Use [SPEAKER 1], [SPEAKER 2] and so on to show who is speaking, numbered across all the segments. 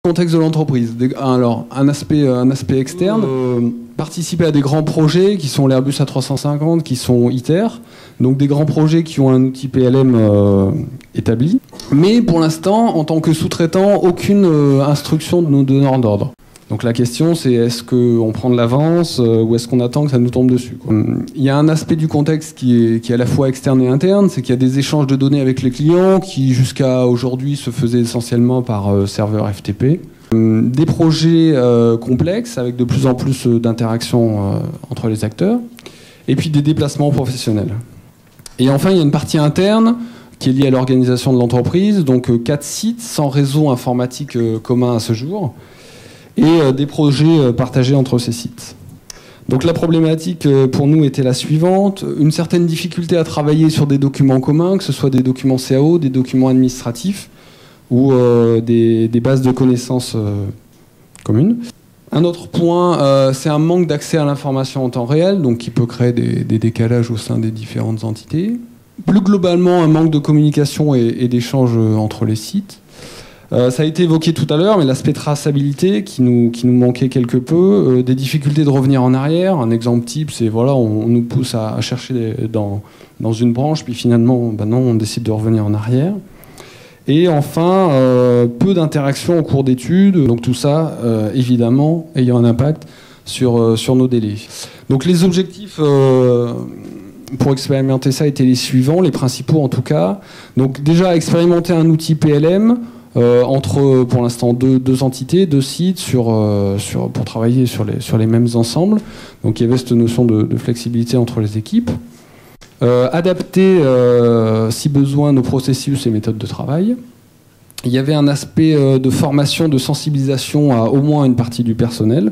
[SPEAKER 1] Contexte de l'entreprise. Alors, un aspect externe, participer à des grands projets qui sont l'Airbus A350, qui sont ITER, donc des grands projets qui ont un outil PLM établi. Mais pour l'instant, en tant que sous-traitant, aucune instruction de nos donneurs d'ordre. Donc la question, c'est est-ce qu'on prend de l'avance ou est-ce qu'on attend que ça nous tombe dessus, quoi. Il y a un aspect du contexte qui est à la fois externe et interne, c'est qu'il y a des échanges de données avec les clients qui jusqu'à aujourd'hui se faisaient essentiellement par serveur FTP. Des projets complexes avec de plus en plus d'interactions entre les acteurs et puis des déplacements professionnels. Et enfin, il y a une partie interne qui est liée à l'organisation de l'entreprise, donc 4 sites sans réseau informatique commun à ce jour, et des projets partagés entre ces sites. Donc la problématique pour nous était la suivante, une certaine difficulté à travailler sur des documents communs, que ce soit des documents CAO, des documents administratifs ou des bases de connaissances communes. Un autre point, c'est un manque d'accès à l'information en temps réel, donc qui peut créer des décalages au sein des différentes entités. Plus globalement, un manque de communication et d'échange entre les sites. Ça a été évoqué tout à l'heure, mais l'aspect traçabilité qui nous manquait quelque peu, des difficultés de revenir en arrière. Un exemple type, c'est voilà, on nous pousse à chercher dans une branche, puis finalement, non, on décide de revenir en arrière. Et enfin, peu d'interactions au cours d'études, donc tout ça, évidemment, ayant un impact sur nos délais. Donc les objectifs pour expérimenter ça étaient les suivants, les principaux en tout cas. Donc déjà, expérimenter un outil PLM, entre, pour l'instant, deux entités, 2 sites pour travailler sur les mêmes ensembles. Donc il y avait cette notion de flexibilité entre les équipes. Adapter, si besoin, nos processus et méthodes de travail. Il y avait un aspect de formation, de sensibilisation à au moins une partie du personnel,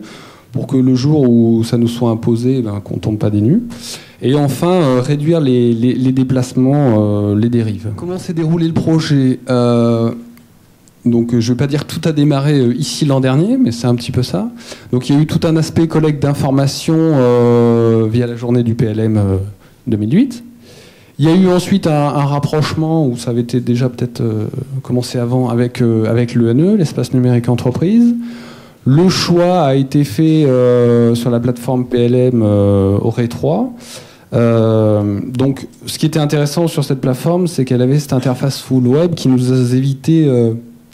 [SPEAKER 1] pour que le jour où ça nous soit imposé, qu'on ne tombe pas des nues. Et enfin, réduire les déplacements, les dérives. Comment s'est déroulé le projet ? Donc je ne vais pas dire que tout a démarré ici l'an dernier, mais c'est un petit peu ça. Donc il y a eu tout un aspect collecte d'informations via la journée du PLM 2008. Il y a eu ensuite un rapprochement, où ça avait été déjà peut-être commencé avant, avec l'ENE, l'espace numérique entreprise. Le choix a été fait sur la plateforme PLM Oré 3. Donc ce qui était intéressant sur cette plateforme, c'est qu'elle avait cette interface full web qui nous a évité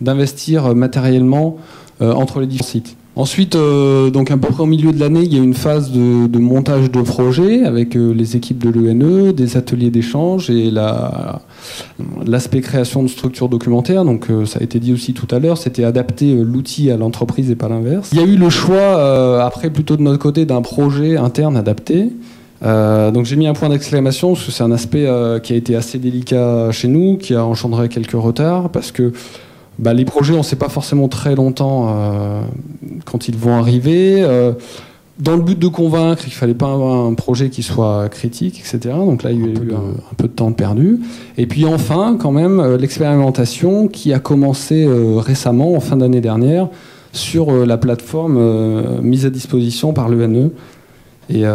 [SPEAKER 1] d'investir matériellement entre les différents sites. Ensuite, donc à peu près au milieu de l'année, il y a une phase de montage de projet avec les équipes de l'ENE, des ateliers d'échange et l'aspect création de structures documentaires. Donc ça a été dit aussi tout à l'heure, c'était adapter l'outil à l'entreprise et pas l'inverse. Il y a eu le choix, après plutôt de notre côté, d'un projet interne adapté. Donc j'ai mis un point d'exclamation parce que c'est un aspect qui a été assez délicat chez nous, qui a engendré quelques retards parce que les projets, on ne sait pas forcément très longtemps quand ils vont arriver. Dans le but de convaincre, il ne fallait pas avoir un projet qui soit critique, etc. Donc là, il y a eu un peu de temps perdu. Et puis enfin, quand même, l'expérimentation qui a commencé récemment, en fin d'année dernière, sur la plateforme mise à disposition par l'ENE, et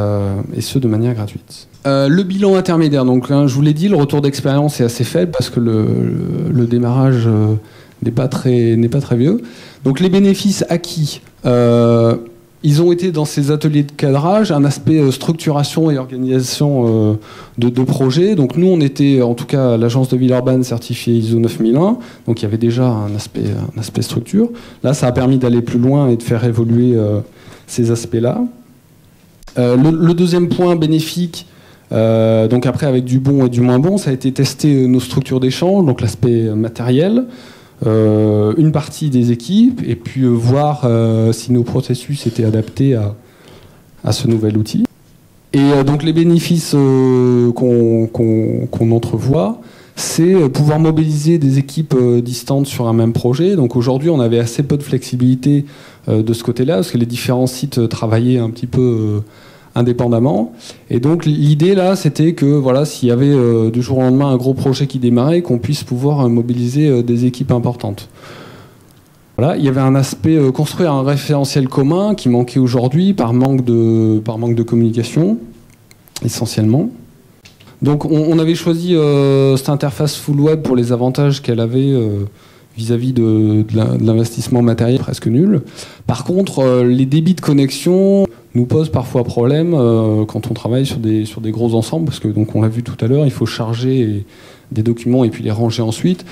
[SPEAKER 1] ce, de manière gratuite. Le bilan intermédiaire, donc je vous l'ai dit, le retour d'expérience est assez faible parce que le démarrage n'est pas très vieux. Donc les bénéfices acquis, ils ont été dans ces ateliers de cadrage, un aspect structuration et organisation de projets. Donc nous, on était, en tout cas, l'agence de Villeurbanne certifiée ISO 9001, donc il y avait déjà un aspect structure. Là, ça a permis d'aller plus loin et de faire évoluer ces aspects-là. Le deuxième point bénéfique, donc après avec du bon et du moins bon, ça a été tester nos structures d'échange, donc l'aspect matériel, une partie des équipes, et puis voir si nos processus étaient adaptés à ce nouvel outil. Et donc les bénéfices qu'on entrevoit, c'est pouvoir mobiliser des équipes distantes sur un même projet. Donc aujourd'hui, on avait assez peu de flexibilité de ce côté-là, parce que les différents sites travaillaient un petit peu indépendamment. Et donc l'idée là, c'était que voilà, s'il y avait du jour au lendemain un gros projet qui démarrait, qu'on puisse pouvoir mobiliser des équipes importantes. Voilà, il y avait un aspect construire un référentiel commun qui manquait aujourd'hui par manque de communication, essentiellement. Donc on avait choisi cette interface full web pour les avantages qu'elle avait vis-à-vis de l'investissement matériel presque nul. Par contre, les débits de connexion nous posent parfois problème quand on travaille sur des gros ensembles, parce que, donc, on l'a vu tout à l'heure, il faut charger des documents et puis les ranger ensuite.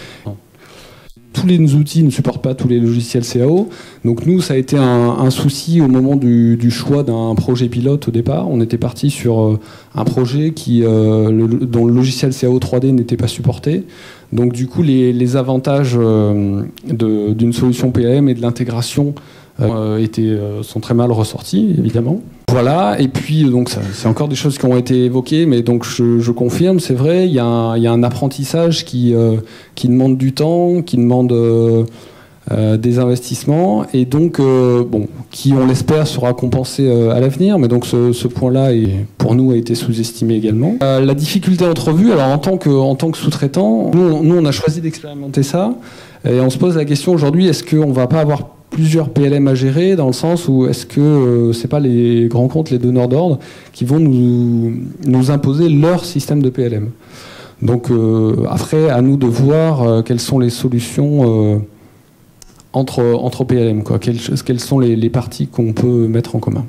[SPEAKER 1] Tous les outils ne supportent pas tous les logiciels CAO. Donc nous, ça a été un souci au moment du choix d'un projet pilote au départ. On était parti sur un projet dont le logiciel CAO 3D n'était pas supporté. Donc du coup, les avantages d'une solution PLM et de l'intégration sont très mal ressortis, évidemment. Voilà, et puis donc c'est encore des choses qui ont été évoquées, mais donc je confirme, c'est vrai, il y a un apprentissage qui demande du temps, qui demande des investissements, et donc qui, on l'espère, sera compensé à l'avenir, mais donc ce point-là, pour nous, a été sous-estimé également. La difficulté entrevue, alors en tant que sous-traitant, nous on a choisi d'expérimenter ça, et on se pose la question aujourd'hui, est-ce qu'on ne va pas avoir plusieurs PLM à gérer, dans le sens où est-ce que c'est pas les grands comptes, les donneurs d'ordre, qui vont nous imposer leur système de PLM. Donc après, à nous de voir quelles sont les solutions entre PLM, quoi. Quelles sont les parties qu'on peut mettre en commun.